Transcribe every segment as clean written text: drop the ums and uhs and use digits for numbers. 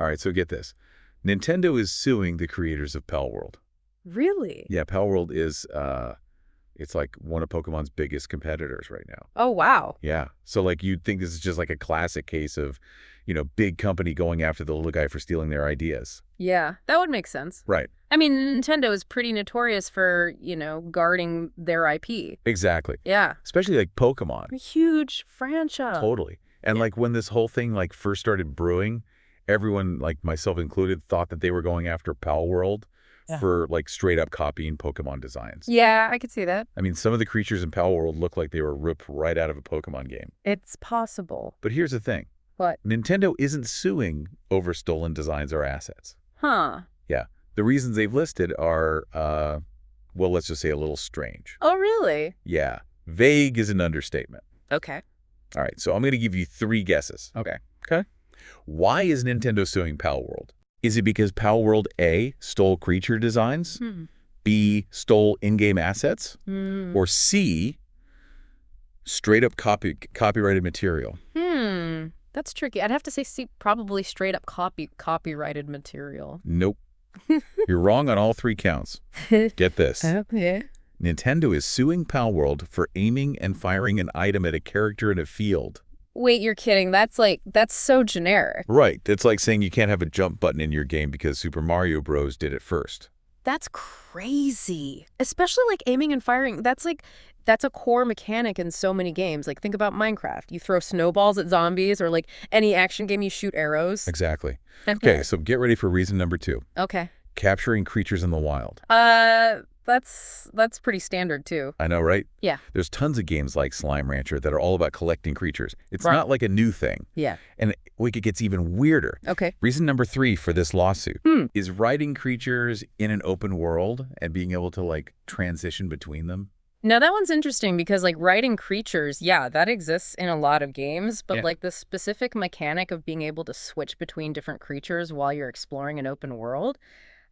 All right, so get this. Nintendo is suing the creators of Palworld. Really? Yeah, Palworld is, it's like one of Pokemon's biggest competitors right now. Oh, wow. Yeah. So, like, you'd think this is just like a classic case of, big company going after the little guy for stealing their ideas. Yeah, that would make sense. Right. I mean, Nintendo is pretty notorious for, guarding their IP. Exactly. Yeah. Especially like Pokemon. A huge franchise. Totally. And like when this whole thing like first started brewing, everyone, like myself included, thought that they were going after Palworld for like straight up copying Pokemon designs. Yeah, I could see that. I mean, some of the creatures in Palworld look like they were ripped right out of a Pokemon game. It's possible. But here's the thing. What? Nintendo isn't suing over stolen designs or assets. Huh. Yeah. The reasons they've listed are, well, let's just say a little strange. Oh, really? Yeah. Vague is an understatement. Okay. All right, so I'm going to give you 3 guesses. Okay. Okay? Why is Nintendo suing Palworld? Is it because Palworld A, stole creature designs, B, stole in-game assets, or C, straight up copyrighted material? That's tricky. I'd have to say C, probably straight up copyrighted material. Nope. You're wrong on all 3 counts. Get this. Okay. Nintendo is suing Palworld for aiming and firing an item at a character in a field. Wait, you're kidding. That's so generic. Right. It's like saying you can't have a jump button in your game because Super Mario Bros. Did it first. That's crazy. Especially like aiming and firing. That's a core mechanic in so many games. Like think about Minecraft. You throw snowballs at zombies, or like any action game you shoot arrows. Exactly. Okay, so get ready for reason number 2. Okay. Capturing creatures in the wild. That's pretty standard too. I know, right? Yeah. There's tons of games like Slime Rancher that are all about collecting creatures. It's Right. not like a new thing. Yeah. And it gets even weirder. Okay. Reason number 3 for this lawsuit is riding creatures in an open world and being able to like transition between them. Now that one's interesting because like riding creatures, yeah, that exists in a lot of games, but like the specific mechanic of being able to switch between different creatures while you're exploring an open world,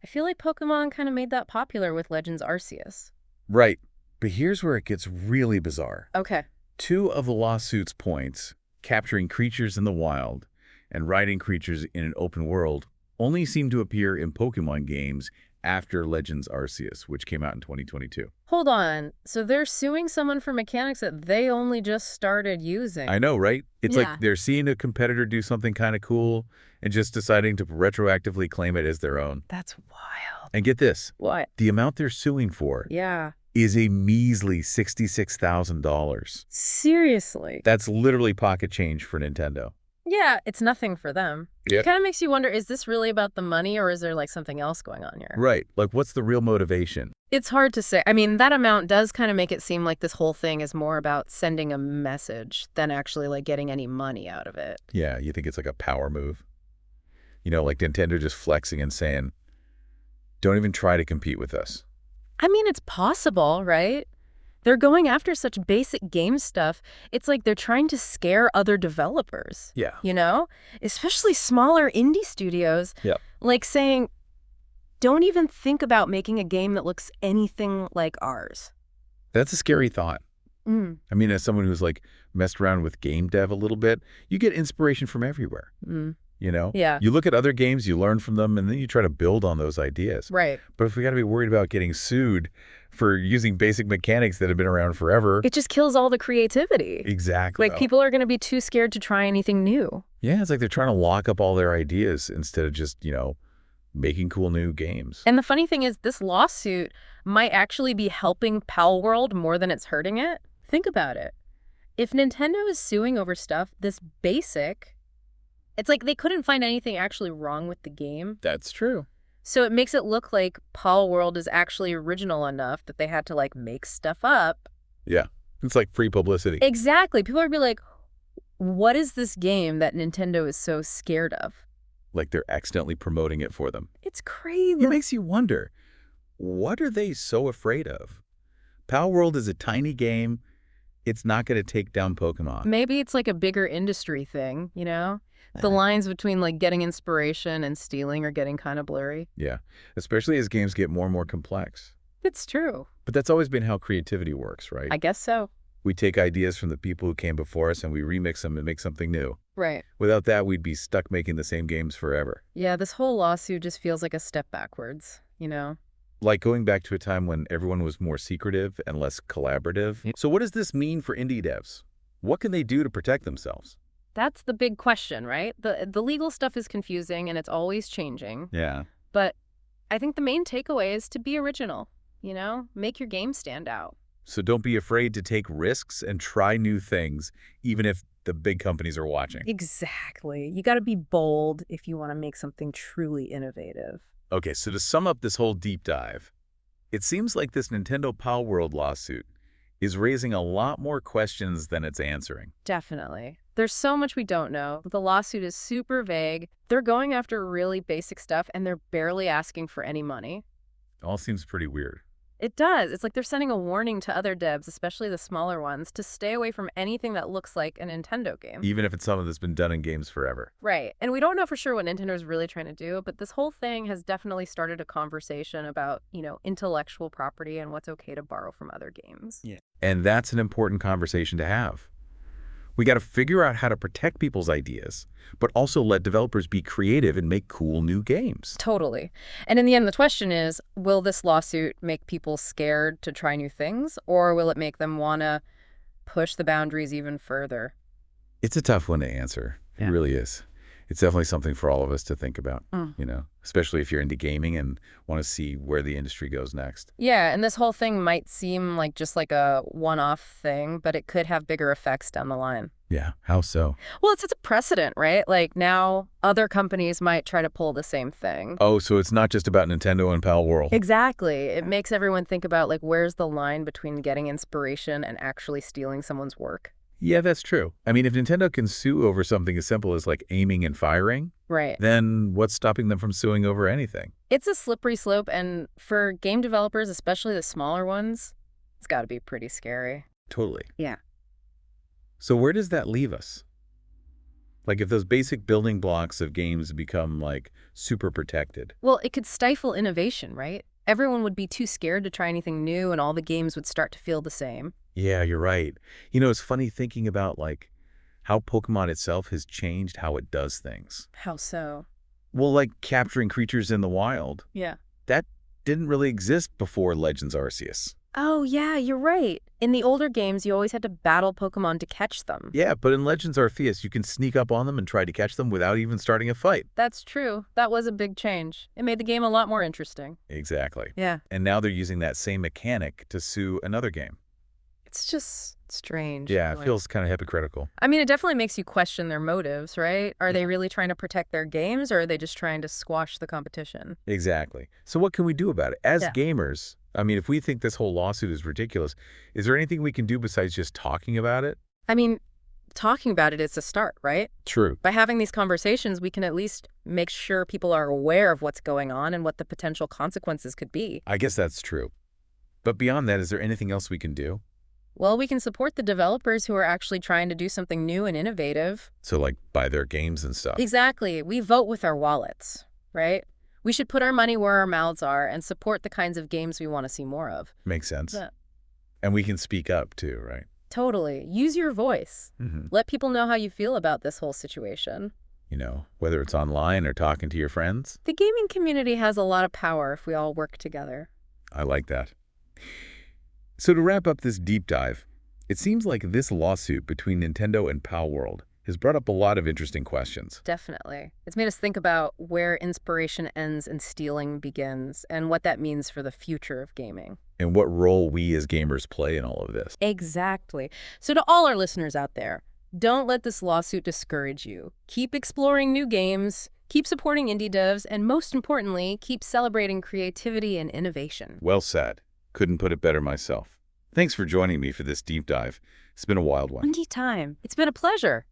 I feel like Pokemon kind of made that popular with Legends Arceus. Right. But here's where it gets really bizarre. Okay. 2 of the lawsuit's points, capturing creatures in the wild and riding creatures in an open world, only seem to appear in Pokemon games after Legends Arceus, which came out in 2022. Hold on. So they're suing someone for mechanics that they only just started using. I know, right? It's Yeah. like they're seeing a competitor do something kind of cool and just deciding to retroactively claim it as their own. That's wild. And get this. What? The amount they're suing for Yeah. is a measly $66,000. Seriously. That's literally pocket change for Nintendo. Yeah, it's nothing for them. Yeah. It kind of makes you wonder, is this really about the money or is there like something else going on here? Right. Like, what's the real motivation? It's hard to say. I mean, that amount does kind of make it seem like this whole thing is more about sending a message than actually like getting any money out of it. Yeah, you think it's like a power move? Like Nintendo just flexing and saying, don't even try to compete with us. I mean, it's possible, right? They're going after such basic game stuff. It's like they're trying to scare other developers. Yeah. Especially smaller indie studios. Yeah. Like saying, don't even think about making a game that looks anything like ours. That's a scary thought. I mean, as someone who's like messed around with game dev a little bit, you get inspiration from everywhere. Yeah. You look at other games, you learn from them, and then you try to build on those ideas. Right. But if we got to be worried about getting sued for using basic mechanics that have been around forever. It just kills all the creativity. Exactly. Like people are going to be too scared to try anything new. Yeah, it's like they're trying to lock up all their ideas instead of just, making cool new games. And the funny thing is this lawsuit might actually be helping Palworld more than it's hurting it. Think about it. If Nintendo is suing over stuff this basic, it's like they couldn't find anything actually wrong with the game. That's true. So it makes it look like Palworld is actually original enough that they had to like make stuff up. Yeah. It's like free publicity. Exactly. People are be like, what is this game that Nintendo is so scared of? Like they're accidentally promoting it for them. It's crazy. It makes you wonder, what are they so afraid of? Palworld is a tiny game. It's not going to take down Pokemon. Maybe it's like a bigger industry thing, The lines between like getting inspiration and stealing are getting kind of blurry. Yeah, especially as games get more and more complex. It's true. But that's always been how creativity works, right? I guess so. We take ideas from the people who came before us and we remix them and make something new. Right. Without that, we'd be stuck making the same games forever. Yeah, this whole lawsuit just feels like a step backwards, you know? Like going back to a time when everyone was more secretive and less collaborative. So what does this mean for indie devs? What can they do to protect themselves? That's the big question, right? The legal stuff is confusing and it's always changing. Yeah. But I think the main takeaway is to be original, you know? Make your game stand out. So don't be afraid to take risks and try new things, even if the big companies are watching. Exactly. You got to be bold if you want to make something truly innovative. Okay, so to sum up this whole deep dive, it seems like this Nintendo Palworld lawsuit is raising a lot more questions than it's answering. Definitely. There's so much we don't know. The lawsuit is super vague. They're going after really basic stuff, and they're barely asking for any money. It all seems pretty weird. It does. It's like they're sending a warning to other devs, especially the smaller ones, to stay away from anything that looks like a Nintendo game. Even if it's something that's been done in games forever. Right. And we don't know for sure what Nintendo's really trying to do, but this whole thing has definitely started a conversation about, intellectual property and what's okay to borrow from other games. Yeah. And that's an important conversation to have. We got to figure out how to protect people's ideas, but also let developers be creative and make cool new games. Totally. And in the end, the question is, will this lawsuit make people scared to try new things, or will it make them want to push the boundaries even further? It's a tough one to answer. It Yeah. really is. It's definitely something for all of us to think about, especially if you're into gaming and want to see where the industry goes next. Yeah, and this whole thing might seem like just like a one-off thing, but it could have bigger effects down the line. Yeah, how so? Well, it's a precedent, right? Like now other companies might try to pull the same thing. Oh, so it's not just about Nintendo and Palworld. Exactly. It makes everyone think about like where's the line between getting inspiration and actually stealing someone's work. Yeah, that's true. I mean, if Nintendo can sue over something as simple as like aiming and firing, Right. then what's stopping them from suing over anything? It's a slippery slope, and for game developers, especially the smaller ones, it's got to be pretty scary. Totally. Yeah. So where does that leave us? Like if those basic building blocks of games become like super protected. Well, it could stifle innovation, right? Everyone would be too scared to try anything new, and all the games would start to feel the same. Yeah, you're right. It's funny thinking about like how Pokemon itself has changed how it does things. How so? Well, like capturing creatures in the wild. Yeah. That didn't really exist before Legends Arceus. Oh, yeah, you're right. In the older games, you always had to battle Pokemon to catch them. Yeah, but in Legends Arceus, you can sneak up on them and try to catch them without even starting a fight. That's true. That was a big change. It made the game a lot more interesting. Exactly. Yeah. And now they're using that same mechanic to sue another game. It's just strange. Yeah, it feels kind of hypocritical. I mean, it definitely makes you question their motives, right? Are they really trying to protect their games, or are they just trying to squash the competition? Exactly. So what can we do about it? As Yeah. gamers, I mean, if we think this whole lawsuit is ridiculous, is there anything we can do besides just talking about it? I mean, talking about it is a start, right? True. By having these conversations, we can at least make sure people are aware of what's going on and what the potential consequences could be. I guess that's true. But beyond that, is there anything else we can do? Well, we can support the developers who are actually trying to do something new and innovative. So like buy their games and stuff. Exactly. We vote with our wallets, right? We should put our money where our mouths are and support the kinds of games we want to see more of. Makes sense. Yeah. And we can speak up too, right? Totally. Use your voice. Let people know how you feel about this whole situation. Whether it's online or talking to your friends. The gaming community has a lot of power if we all work together. I like that. So to wrap up this deep dive, it seems like this lawsuit between Nintendo and Palworld has brought up a lot of interesting questions. Definitely. It's made us think about where inspiration ends and stealing begins, and what that means for the future of gaming. And what role we as gamers play in all of this. Exactly. So to all our listeners out there, don't let this lawsuit discourage you. Keep exploring new games, keep supporting indie devs, and most importantly, keep celebrating creativity and innovation. Well said. Couldn't put it better myself. Thanks for joining me for this deep dive. It's been a wild one. Indie time. It's been a pleasure.